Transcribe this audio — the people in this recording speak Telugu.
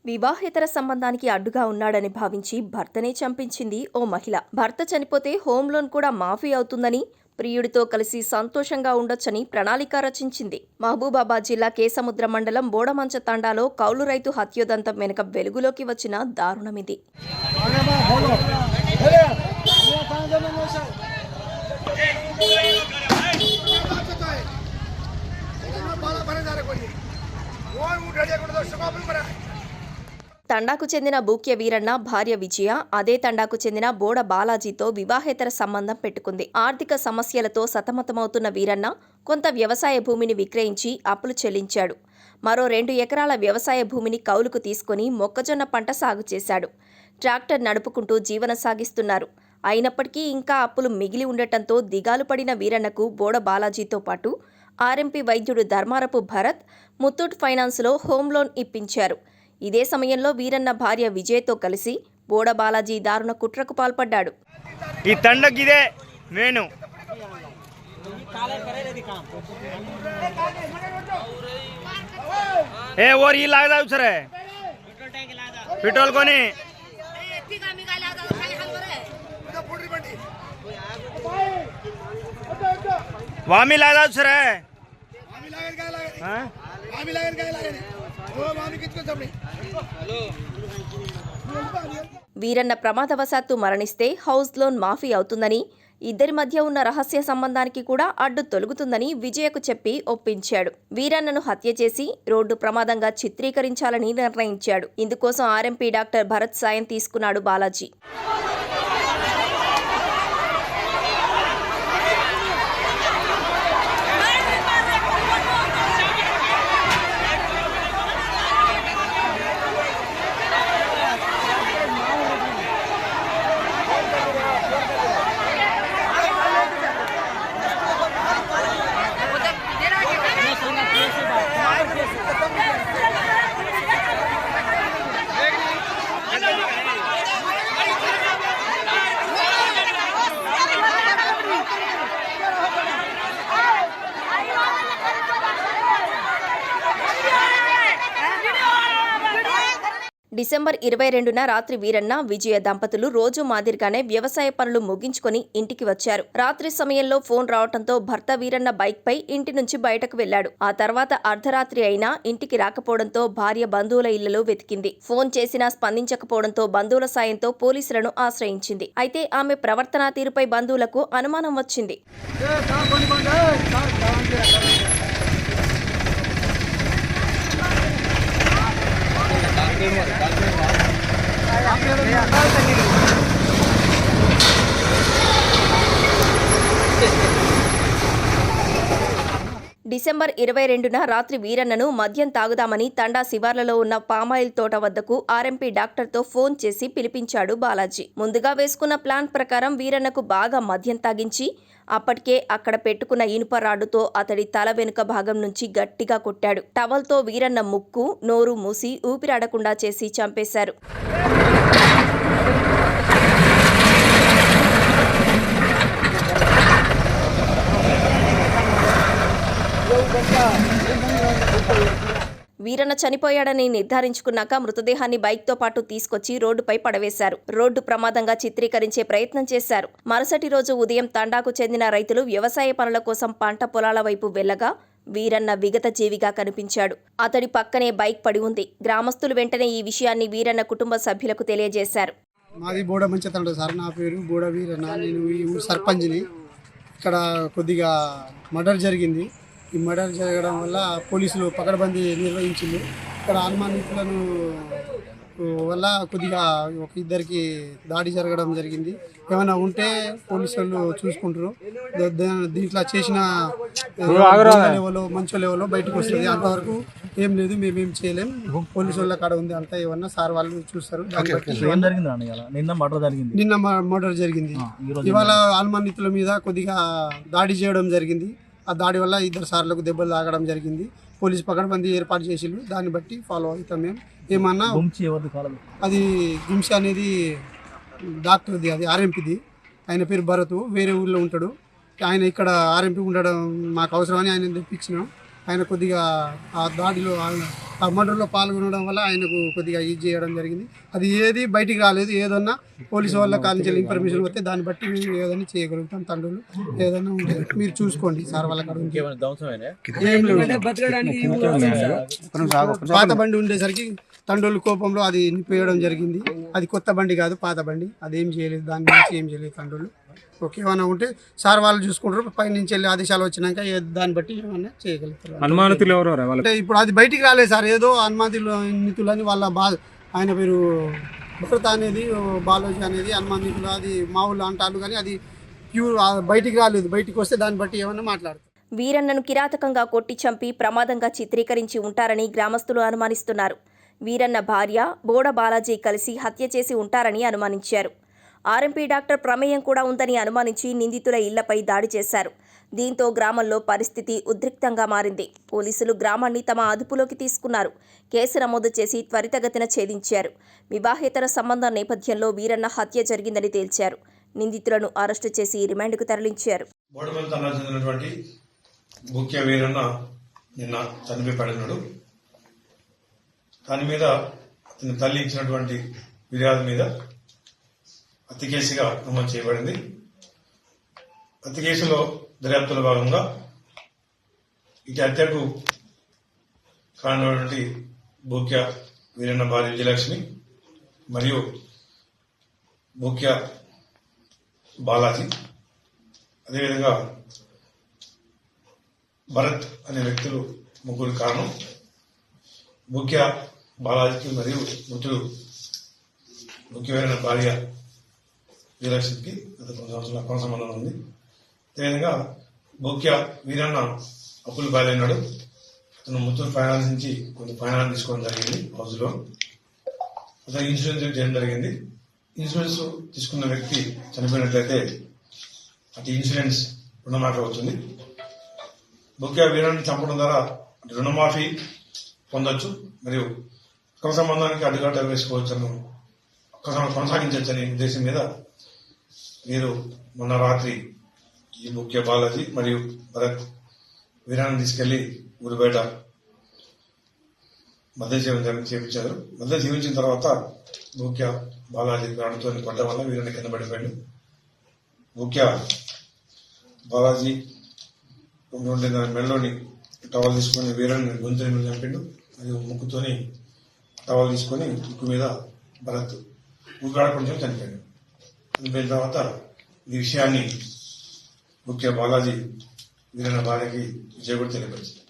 వివాహేతర సంబంధానికి అడ్డుగా ఉన్నాడని భావించి భర్తనే చంపించింది ఓ మహిళ. భర్త చనిపోతే హోమ్ లోన్ కూడా మాఫీ అవుతుందని, ప్రియుడితో కలిసి సంతోషంగా ఉండొచ్చని ప్రణాళిక రచించింది. మహబూబాబాద్ జిల్లా కేసముద్ర మండలం బోడమంచ తండాలో కౌలు రైతు హత్యోదంతం వెనుక వెలుగులోకి వచ్చిన దారుణమిది. తండాకు చెందిన బూక్య వీరన్న భార్య విజయ అదే తండాకు చెందిన బోడ బాలాజీతో వివాహేతర సంబంధం పెట్టుకుంది. ఆర్థిక సమస్యలతో సతమతమవుతున్న వీరన్న కొంత వ్యవసాయ భూమిని విక్రయించి అప్పులు చెల్లించాడు. మరో 2 ఎకరాల వ్యవసాయ భూమిని కౌలుకు తీసుకుని మొక్కజొన్న పంట సాగు చేశాడు. ట్రాక్టర్ నడుపుకుంటూ జీవనం సాగిస్తున్నారు. అయినప్పటికీ ఇంకా అప్పులు మిగిలి ఉండటంతో దిగాలు పడిన వీరన్నకు బోడ బాలాజీతో పాటు ఆర్ఎంపీ వైద్యుడు ధర్మారపు భరత్ ముత్తూట్ ఫైనాన్స్లో హోమ్ లోన్ ఇప్పించారు. ఇదే సమయంలో వీరన్న భార్య విజయ్తో కలిసి బోడ బాలాజీ దారుణ కుట్రకు పాల్పడ్డాడు. ఈ తండకిదే నేను ఏ ఓర్ ఈ లాగా సరే పెట్రోల్ కొని వామి లాగా సరే వీరన్న ప్రమాదవశాత్తు మరణిస్తే హౌస్ లోన్ మాఫీ అవుతుందని, ఇద్దరి మధ్య ఉన్న రహస్య సంబంధానికి కూడా అడ్డు తొలగుతుందని విజయకు చెప్పి ఒప్పించాడు. వీరన్నను హత్య చేసి రోడ్డు ప్రమాదంగా చిత్రీకరించాలని నిర్ణయించాడు. ఇందుకోసం ఆర్ఎంపీ డాక్టర్ భరత్ సాయం తీసుకున్నాడు బాలాజీ. డిసెంబర్ 22న రాత్రి వీరన్న, విజయ దంపతులు రోజు మాదిరిగానే వ్యవసాయ పనులు ముగించుకొని ఇంటికి వచ్చారు. రాత్రి సమయంలో ఫోన్ రావడంతో భర్త వీరన్న బైక్ పై ఇంటి నుంచి బయటకు వెళ్లాడు. ఆ తర్వాత అర్ధరాత్రి అయినా ఇంటికి రాకపోవడంతో భార్య బంధువుల ఇళ్లలో వెతికింది. ఫోన్ చేసినా స్పందించకపోవడంతో బంధువుల సాయంతో పోలీసులను ఆశ్రయించింది. అయితే ఆమె ప్రవర్తనా తీరుపై బంధువులకు అనుమానం వచ్చింది. డిసెంబర్ 22న రాత్రి వీరన్నను మద్యం తాగుదామని తండా శివార్లలో ఉన్న పామాయిల్ తోట వద్దకు ఆర్ఎంపీ డాక్టర్తో ఫోన్ చేసి పిలిపించాడు బాలాజీ. ముందుగా వేసుకున్న ప్లాన్ ప్రకారం వీరన్నకు బాగా మద్యం తాగించి అప్పటికే అక్కడ పెట్టుకున్న ఇనుప రాడ్డుతో అతడి తల వెనుక భాగం నుంచి గట్టిగా కొట్టాడు. టవల్తో వీరన్న ముక్కు, నోరు మూసి ఊపిరాడకుండా చేసి చంపేశారు. వీరన్న చనిపోయాడని నిర్ధారించుకున్నాక మృతదేహాన్ని బైక్తో పాటు తీసుకొచ్చి రోడ్డుపై పడవేశారు. రోడ్డు ప్రమాదంగా చిత్రీకరించే ప్రయత్నం చేశారు. మరుసటి రోజు ఉదయం తండాకు చెందిన రైతులు వ్యవసాయ పనుల కోసం పంట పొలాల వైపు వెళ్లగా వీరన్న విగత జీవిగా కనిపించాడు. అతడి పక్కనే బైక్ పడి ఉంది. గ్రామస్తులు వెంటనే ఈ విషయాన్ని వీరన్న కుటుంబ సభ్యులకు తెలియజేశారు. మాది బోడమంచ తండ సార్, నా పేరు బోడ వీరన్న. నేను ఈ సర్పంచ్ని. ఇక్కడ కొద్దిగా మర్డర్ జరిగింది. ఈ మర్డర్ జరగడం వల్ల పోలీసులు పకడ్బందీ నిర్వహించింది. ఇక్కడ అనుమానితులను వల్ల కొద్దిగా ఒక ఇద్దరికి దాడి జరగడం జరిగింది. ఏమైనా ఉంటే పోలీసు వాళ్ళు చూసుకుంటారు. దీంట్లో చేసిన లెవెల్లో మంచో లెవెల్లో బయటకు వస్తుంది. అంతవరకు ఏం లేదు, మేమేం చేయలేం. పోలీసు వాళ్ళ కాడ ఉంది అంతా. ఏమన్నా సార్ వాళ్ళు చూస్తారు. నిన్న మర్డర్ జరిగింది. ఇవాళ అనుమానితుల మీద కొద్దిగా దాడి చేయడం జరిగింది. ఆ దాడి వల్ల ఇద్దరు సార్లకు దెబ్బలు తాగడం జరిగింది. పోలీసు పకడ్బందీ ఏర్పాటు చేసిండ్రు. దాన్ని బట్టి ఫాలో అవుతాం మేము. ఏమన్నా అది గుంసి అనేది డాక్టర్ది, అది ఆర్ఎంపీది. ఆయన పేరు భరత్, వేరే ఊళ్ళో ఉంటాడు. ఆయన ఇక్కడ ఆర్ఎంపీ ఉండడం మాకు అవసరమని ఆయన తెప్పించినాం. ఆయన కొద్దిగా ఆ దాడిలో ఆ మర్డర్లో పాల్గొనడం వల్ల ఆయనకు కొద్దిగా ఇది చేయడం జరిగింది. అది ఏది బయటికి రాలేదు. ఏదన్నా పోలీసు వాళ్ళ కానించి ఇన్ఫర్మేషన్ వస్తే దాన్ని బట్టి మేము ఏదైనా చేయగలుగుతాం. తండ్రులు ఏదైనా ఉంటే మీరు చూసుకోండి సార్. వాళ్ళ కాడ పాత బండి ఉండేసరికి తండ్రుల కోపంలో అది నింపేయడం జరిగింది. అది కొత్త బండి కాదు, పాత బండి. అదేం చేయలేదు, దాని నుంచి ఏం చేయలేదు తండ్రులు. ఓకే, ఏమైనా ఉంటే సార్ వాళ్ళు చూసుకుంటారు. పై నుంచి వెళ్ళి ఆదేశాలు వచ్చినాక దాన్ని బట్టి ఏమన్నా చేయగలుగుతారు. అనుమానితులు ఎవరు అంటే ఇప్పుడు అది బయటికి రాలేదు సార్. ఏదో అనుమానితులని వాళ్ళ ఆయన పేరు భరత్ అనేది, బాలాజీ అనేది అనుమానితులు, అది మామూలు అంటారు. కానీ అది ప్యూర్ బయటికి రాలేదు. బయటికి వస్తే దాన్ని బట్టి ఏమన్నా మాట్లాడతారు. వీరన్నను కిరాతకంగా కొట్టి చంపి ప్రమాదంగా చిత్రీకరించి ఉంటారని గ్రామస్తులు అనుమానిస్తున్నారు. వీరన్న భార్య బోడ బాలాజీ కలిసి హత్య చేసి ఉంటారని అనుమానించారు. ఆర్ఎంపీ డాక్టర్ ప్రమేయం కూడా ఉందని అనుమానించి నిందితుల ఇళ్లపై దాడి చేశారు. దీంతో గ్రామంలో పరిస్థితి ఉద్రిక్తంగా మారింది. పోలీసులు గ్రామాన్ని తమ అదుపులోకి తీసుకున్నారు. కేసు నమోదు చేసి త్వరితగతిన ఛేదించారు. వివాహేతర సంబంధం నేపథ్యంలో వీరన్న హత్య జరిగిందని తేల్చారు. నిందితులను అరెస్టు చేసి రిమాండ్కు తరలించారు. బోడమల్ తండాకు చెందినటువంటి ముఖ్య వీరన్న నిన్న చనిపోయి దాని మీద అతని తల్లి ఇచ్చినటువంటి ఫిర్యాదు మీద హత్య కేసుగా నమోదు చేయబడింది. హత్య కేసులో దర్యాప్తులో భాగంగా ఇటు హత్యకు కారణమైనటువంటి ముఖ్య వీరన్న భార్య విజయలక్ష్మి మరియు ముఖ్య బాలాజీ, అదేవిధంగా భరత్ అనే వ్యక్తులు ముగ్గురు కారణం. ముఖ్య బాలాజీకి మరియు మృతుడు ముఖ్యమైన భార్య విజయలక్ష్మికి గత కొన్ని సంవత్సరాల అక్రమ సంబంధం ఉంది. అదేవిధంగా ముఖ్య వీరన్న అప్పులు బయలున్నాడు. అతను ముత్తూరు ఫైనాన్స్ నుంచి కొంత ఫైనాన్స్ తీసుకోవడం జరిగింది. హౌస్ లోన్ అతను ఇన్సూరెన్స్ చేయడం జరిగింది. ఇన్సూరెన్స్ తీసుకున్న వ్యక్తి చనిపోయినట్లయితే అటు ఇన్సూరెన్స్ రుణమాఫీ అవుతుంది. ముఖ్య వీరాన్ని చంపడం ద్వారా రుణమాఫీ పొందొచ్చు మరియు అక్రమ సంబంధానికి అడ్డుకట్ట వేసుకోవచ్చను, కొనసాగించవచ్చనే ఉద్దేశం మీద వీరు మొన్న రాత్రి ఈ ముఖ్య బాలాజీ మరియు భరత్ వీరాన్ని తీసుకెళ్లి ఊరి బయట మధ్య జీవనం చేయించారు. మధ్య జీవించిన తర్వాత ముఖ్య బాలాజీ ప్రాణంతో కొట్టడం వల్ల వీరాన్ని కింద పడిపోయాడు. ముఖ్య బాలాజీ ఉండే మెడలోని టవల్ తీసుకొని వీరాన్ని గొంతుని మీద చంపిండు. మరియు ముక్కుతోని టవల్ తీసుకొని ముక్కు మీద భరత్ ఊగాడకుండా చనిపోయాడు. చనిపోయిన తర్వాత ఈ విషయాన్ని ముఖ్య బాలాజీ వీరన్న భార్యకి విజయ్ కూడా తెలియపరిచింది.